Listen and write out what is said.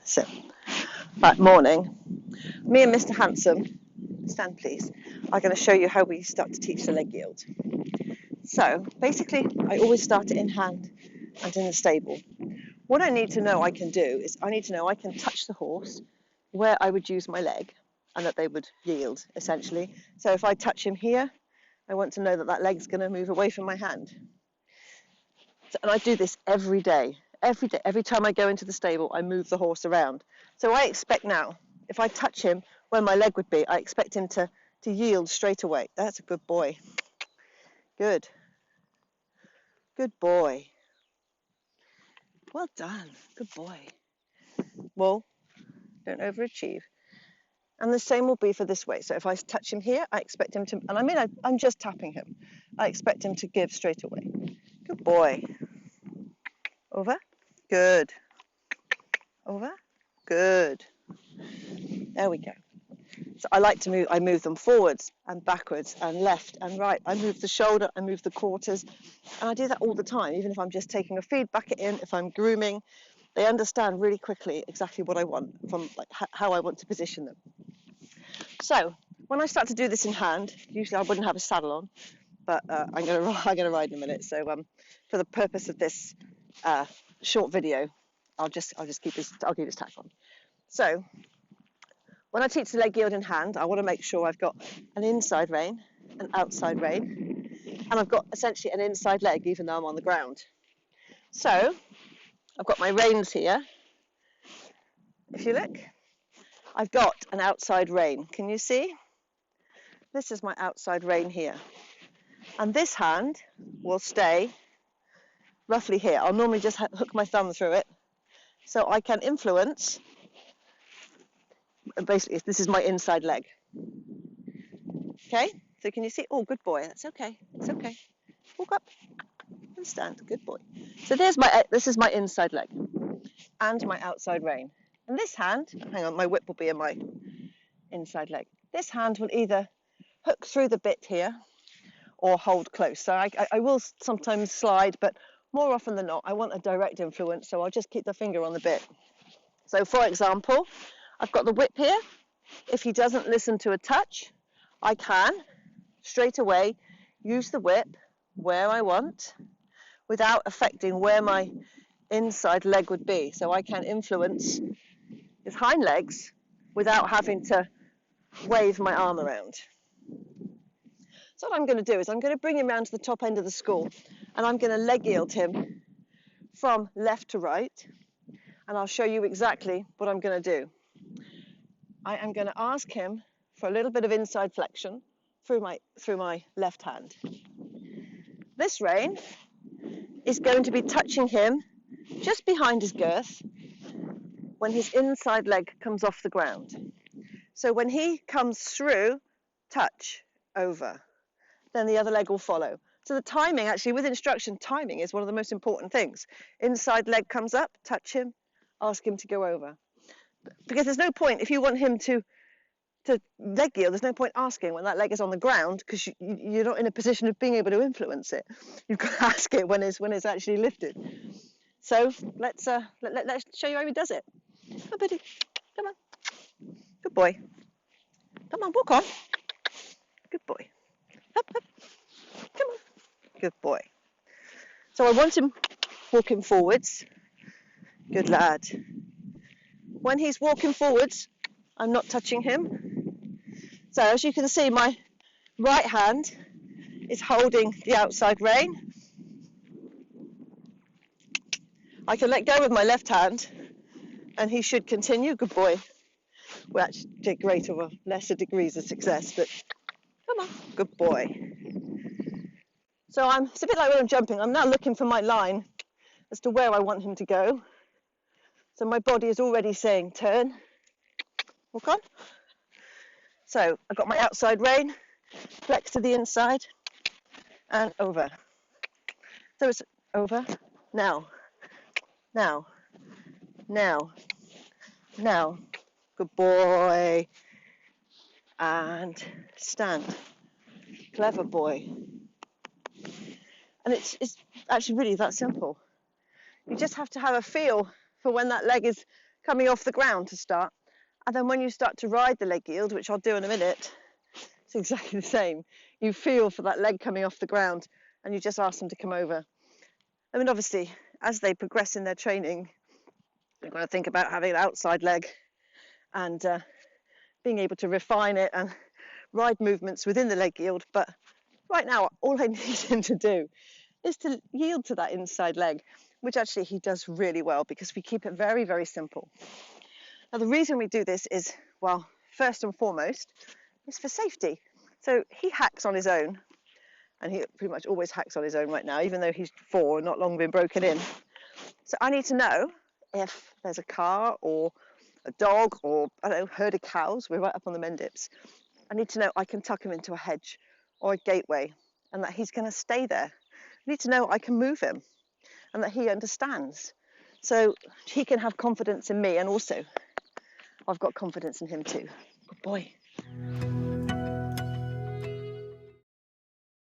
So, that morning, me and Mr. Handsome, stand please, are going to show you how we start to teach the leg yield. So, basically, I always start it in hand and in the stable. What I need to know I can do is I need to know I can touch the horse where I would use my leg and that they would yield, essentially. So if I touch him here, I want to know that that leg's going to move away from my hand. So, and I do this every day. Every day, every time I go into the stable, I move the horse around. So I expect now, if I touch him where my leg would be, I expect him to yield straight away. That's a good boy. Good. Good boy. Well done. Good boy. Well, don't overachieve. And the same will be for this way. So if I touch him here, I expect him to, and I mean, I'm just tapping him. I expect him to give straight away. Good boy. Over. Good. Over. Good. There we go. So I like to move, I move them forwards and backwards and left and right. I move the shoulder, I move the quarters, and I do that all the time, even if I'm just taking a feed bucket in, if I'm grooming. They understand really quickly exactly what I want from like how I want to position them. So when I start to do this in hand, usually I wouldn't have a saddle on, but I'm gonna ride in a minute. So for the purpose of this short video, I'll keep this tack on. So when I teach the leg yield in hand, I want to make sure I've got an inside rein, an outside rein, and I've got essentially an inside leg even though I'm on the ground. So I've got my reins here. If you look, I've got an outside rein. Can you see? This is my outside rein here. And this hand will stay roughly here. I'll normally just hook my thumb through it. So I can influence, basically this is my inside leg. Okay, so can you see? Oh, good boy, that's okay, it's okay. Walk up and stand, good boy. So this is my inside leg and my outside rein. And this hand, hang on, my whip will be in my inside leg. This hand will either hook through the bit here or hold close. So I will sometimes slide, but more often than not, I want a direct influence, so I'll just keep the finger on the bit. So for example, I've got the whip here. If he doesn't listen to a touch, I can straight away use the whip where I want without affecting where my inside leg would be. So I can influence his hind legs without having to wave my arm around. So what I'm going to do is I'm going to bring him round to the top end of the school and I'm going to leg yield him from left to right, and I'll show you exactly what I'm going to do. I am going to ask him for a little bit of inside flexion through my left hand. This rein is going to be touching him just behind his girth when his inside leg comes off the ground. So when he comes through, touch, over, then the other leg will follow. So the timing, actually, with instruction, timing is one of the most important things. Inside leg comes up, touch him, ask him to go over. Because there's no point, if you want him to leg yield, there's no point asking when that leg is on the ground, because you're not in a position of being able to influence it. You've got to ask it when it's actually lifted. So let's show you how he does it. Oh, buddy, come on. Good boy. Come on, walk on. Good boy. Up, up. Come on. Good boy. So I want him walking forwards. Good lad. When he's walking forwards, I'm not touching him. So as you can see, my right hand is holding the outside rein. I can let go with my left hand and he should continue. Good boy. We'll actually get greater or lesser degrees of success, but come on, good boy. So it's a bit like when I'm jumping. I'm now looking for my line as to where I want him to go. So my body is already saying turn, walk on. So I've got my outside rein, flex to the inside, and over. So it's over, now, now, now, now. Good boy. And stand. Clever boy. And it's actually really that simple. You just have to have a feel for when that leg is coming off the ground to start. And then when you start to ride the leg yield, which I'll do in a minute, it's exactly the same. You feel for that leg coming off the ground and you just ask them to come over. I mean, obviously, as they progress in their training, they've got to think about having an outside leg and being able to refine it and ride movements within the leg yield. But right now, all I need him to do is to yield to that inside leg, which actually he does really well because we keep it very, very simple. Now, the reason we do this is, well, first and foremost, is for safety. So he hacks on his own, and he pretty much always hacks on his own right now, even though he's 4 and not long been broken in. So I need to know if there's a car or a dog or, I don't know, herd of cows. We're right up on the Mendips. I need to know I can tuck him into a hedge or a gateway and that he's going to stay there. I need to know I can move him and that he understands. So he can have confidence in me, and also I've got confidence in him too. Good boy.